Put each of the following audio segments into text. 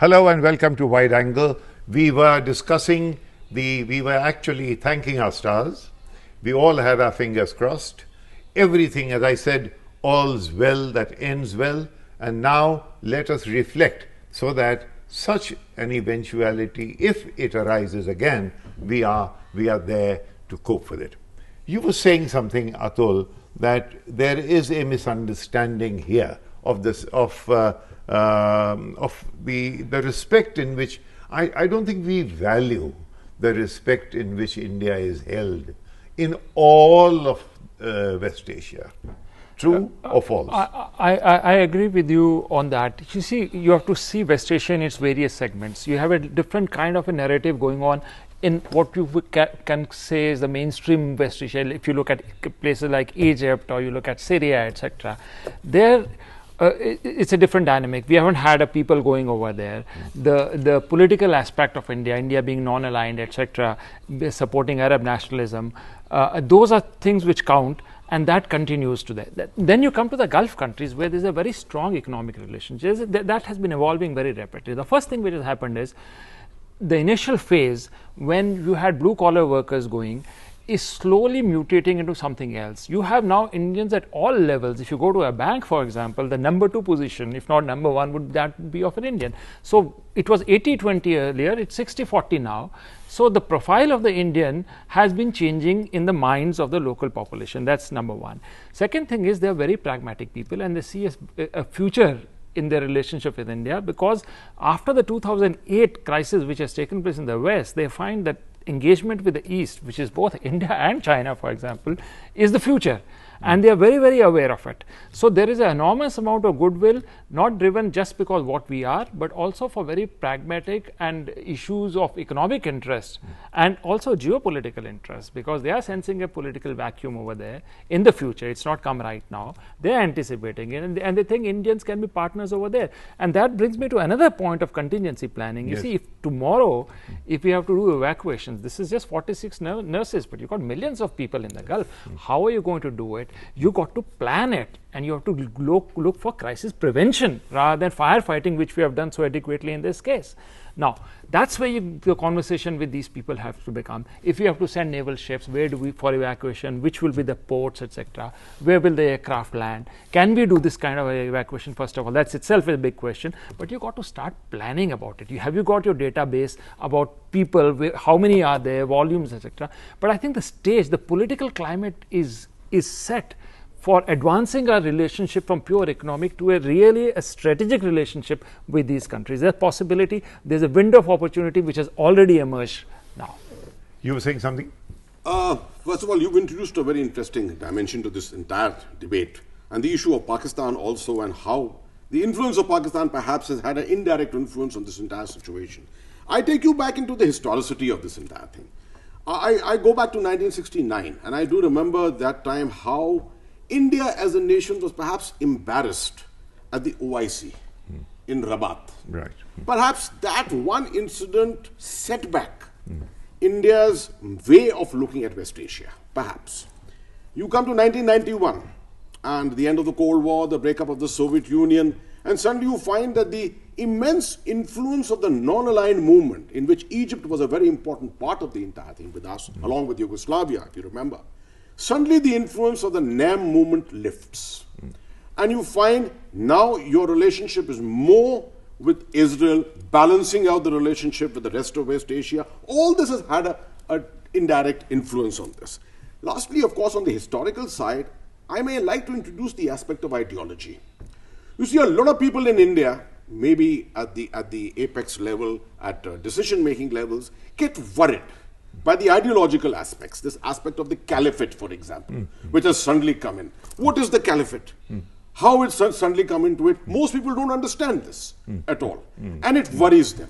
Hello and welcome to Wide Angle. We were discussing we were actually thanking our stars. We all had our fingers crossed. Everything, as I said, all's well that ends well. And now let us reflect so that such an eventuality, if it arises again, we are there to cope with it. You were saying something, Atul, that there is a misunderstanding here of this of the respect in which I don't think we value the respect in which India is held in all of West Asia. True or false? I agree with you on that. You see, you have to see West Asia in its various segments. You have a different kind of a narrative going on in what you can say is the mainstream West Asia. If you look at places like Egypt or you look at Syria, etc., there it's a different dynamic. We haven't had a people going over there. The political aspect of India being non-aligned, etc., supporting Arab nationalism, those are things which count. And that continues to that. Then you come to the Gulf countries where there's a very strong economic relationship. That has been evolving very rapidly. The first thing which has happened is the initial phase when you had blue collar workers going is slowly mutating into something else. You have now Indians at all levels. If you go to a bank, for example, the number 2 position, if not number 1, would that be of an Indian. So it was 80-20 earlier, it's 60-40 now. So the profile of the Indian has been changing in the minds of the local population. That's number 1. Second thing is they're very pragmatic people and they see a future in their relationship with India, because after the 2008 crisis which has taken place in the West, they find that engagement with the East, which is both India and China, for example, is the future. And they are very, very aware of it. So there is an enormous amount of goodwill, not driven just because what we are, but also for very pragmatic and issues of economic interest and also geopolitical interest, because they are sensing a political vacuum over there in the future. It's not come right now. They are anticipating it, and they think Indians can be partners over there. And that brings me to another point of contingency planning. You see, if tomorrow, if we have to do evacuations, this is just 46 nurses, but you've got millions of people in the Gulf. How are you going to do it? You got to plan it, and you have to look for crisis prevention rather than firefighting, which we have done so adequately in this case. Now, that's where the conversation with these people have to become. If you have to send naval ships, where do we for evacuation? Which will be the ports, etc.? Where will the aircraft land? Can we do this kind of evacuation? First of all, that's itself a big question. But you got to start planning about it. Have you got your database about people? How many are there? Volumes, etc. But I think the political climate is set for advancing our relationship from pure economic to a strategic relationship with these countries. There's a possibility, there's a window of opportunity which has already emerged now. You were saying something? First of all, you've introduced a very interesting dimension to this entire debate, and the issue of Pakistan also, and how the influence of Pakistan perhaps has had an indirect influence on this entire situation. I take you back into the historicity of this entire thing. I go back to 1969, and I do remember that time how India as a nation was perhaps embarrassed at the OIC in Rabat. Right. Perhaps that one incident set back India's way of looking at West Asia, perhaps. You come to 1991 and the end of the Cold War, the breakup of the Soviet Union, and suddenly you find that the immense influence of the non-aligned movement, in which Egypt was a very important part of the entire thing with us, along with Yugoslavia, if you remember. Suddenly the influence of the NAM movement lifts. And you find now your relationship is more with Israel, balancing out the relationship with the rest of West Asia. All this has had an indirect influence on this. Lastly, of course, on the historical side, I may like to introduce the aspect of ideology. You see, a lot of people in India, maybe at the apex level, at decision-making levels, get worried by the ideological aspects, this aspect of the caliphate, for example, which has suddenly come in. What is the caliphate? How it's suddenly come into it? Most people don't understand this at all, and it worries them.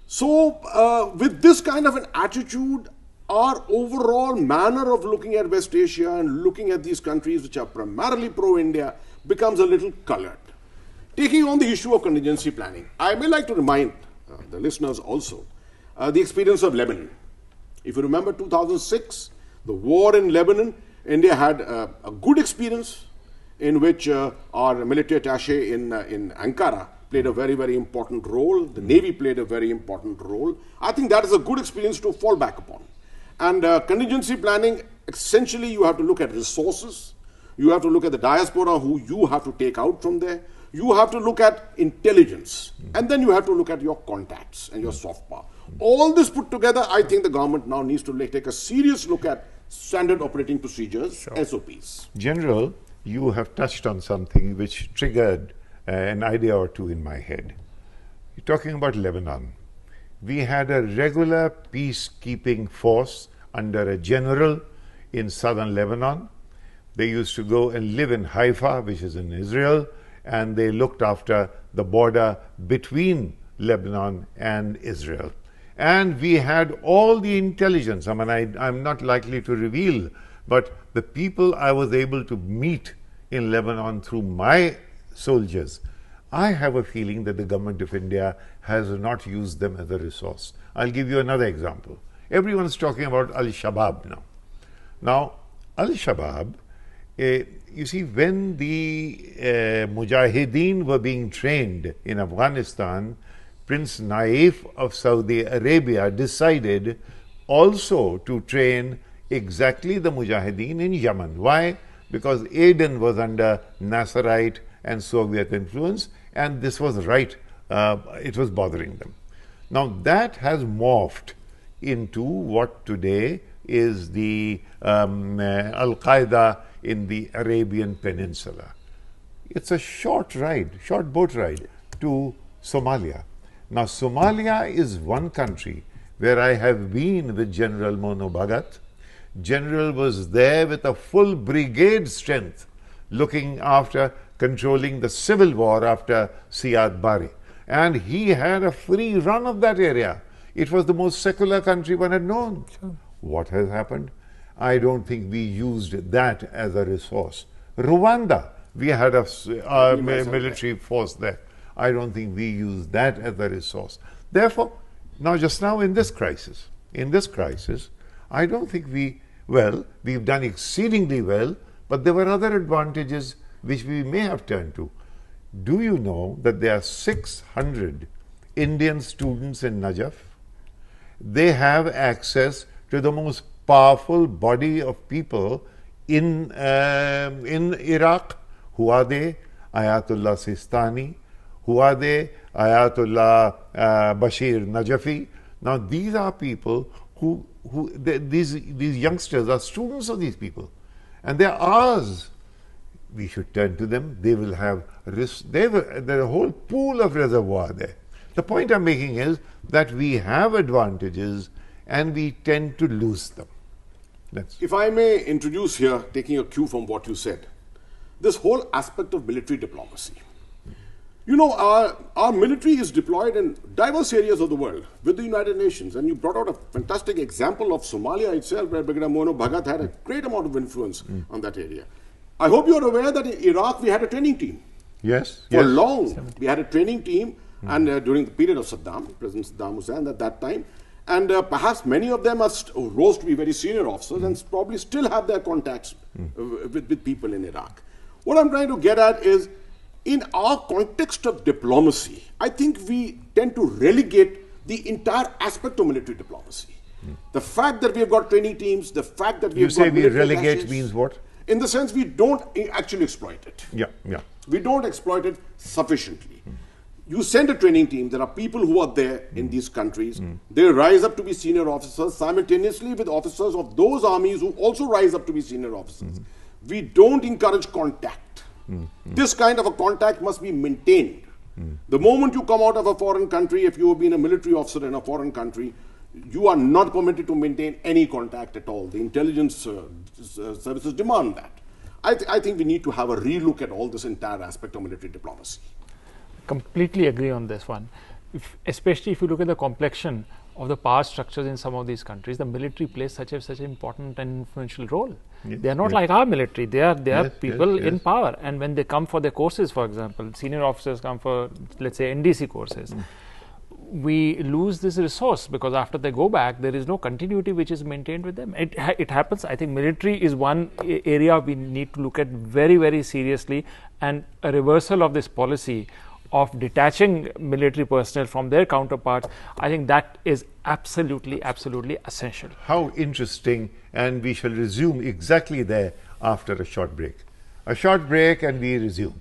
So with this kind of an attitude, our overall manner of looking at West Asia and looking at these countries which are primarily pro-India becomes a little colored. Taking on the issue of contingency planning, I may like to remind the listeners also the experience of Lebanon. If you remember 2006, the war in Lebanon, India had a good experience in which our military attaché in Ankara played a very, very important role. The Navy played a very important role. I think that is a good experience to fall back upon. And contingency planning, essentially you have to look at resources. You have to look at the diaspora who you have to take out from there. You have to look at intelligence. And then you have to look at your contacts and your soft power. All this put together, I think the government now needs to take a serious look at standard operating procedures, SOPs. General, you have touched on something which triggered an idea or two in my head. You're talking about Lebanon. We had a regular peacekeeping force under a general in southern Lebanon. They used to go and live in Haifa, which is in Israel, and they looked after the border between Lebanon and Israel. And we had all the intelligence. I mean, I'm not likely to reveal, but the people I was able to meet in Lebanon through my soldiers, I have a feeling that the government of India has not used them as a resource. I'll give you another example. Everyone's talking about Al-Shabaab now. Now, Al-Shabaab, you see, when the Mujahideen were being trained in Afghanistan, Prince Naif of Saudi Arabia decided also to train exactly the Mujahideen in Yemen. Why? Because Aden was under Nasserite and Soviet influence, and this was right, it was bothering them. Now that has morphed into what today is the Al-Qaeda in the Arabian Peninsula. It's a short boat ride to Somalia. Now Somalia is one country where I have been with General Mono Bhagat. General was there with a full brigade strength looking after controlling the civil war after Siad Barre. And he had a free run of that area. It was the most secular country one had known. Sure. What has happened? I don't think we used that as a resource. Rwanda, we had a military force there. I don't think we used that as a resource. Therefore, just now in this crisis, I don't think we've done exceedingly well, but there were other advantages which we may have turned to. Do you know that there are 600 Indian students in Najaf? They have access to the most powerful body of people in Iraq. Who are they? Ayatollah Sistani. Who are they? Ayatollah Bashir Najafi. Now these are people these youngsters are students of these people, and they're ours. We should turn to them. They will have there's a whole pool of reservoir there. The point I'm making is that we have advantages and we tend to lose them. If I may introduce here, taking a cue from what you said, this whole aspect of military diplomacy. You know, our military is deployed in diverse areas of the world with the United Nations, and you brought out a fantastic example of Somalia itself, where Brigadier Mono Bhagat had a great amount of influence on that area. I hope you're aware that in Iraq we had a training team. Yes. For long, we had a training team, and during the period of President Saddam Hussein at that time, and perhaps many of them rose to be very senior officers and probably still have their contacts with people in Iraq. What I'm trying to get at is, in our context of diplomacy, I think we tend to relegate the entire aspect of military diplomacy. The fact that we have got training teams, the fact that we have got... You say we relegate means what? In the sense we don't actually exploit it. Yeah. We don't exploit it sufficiently. You send a training team, there are people who are there in these countries, they rise up to be senior officers simultaneously with officers of those armies who also rise up to be senior officers. We don't encourage contact. This kind of a contact must be maintained. The moment you come out of a foreign country, if you have been a military officer in a foreign country, you are not permitted to maintain any contact at all. The intelligence services demand that. I think we need to have a relook at all this entire aspect of military diplomacy. Completely agree on this one. Especially if you look at the complexion of the power structures in some of these countries, the military plays such an important and influential role. Yes, they are not like our military. They are people in power, and when they come for their courses, for example, senior officers come for, let's say, NDC courses, we lose this resource because after they go back, there is no continuity which is maintained with them. It happens. I think military is one area we need to look at very, very seriously, and a reversal of this policy of detaching military personnel from their counterparts, I think that is absolutely essential. How interesting, and we shall resume exactly there after a short break. A short break and we resume.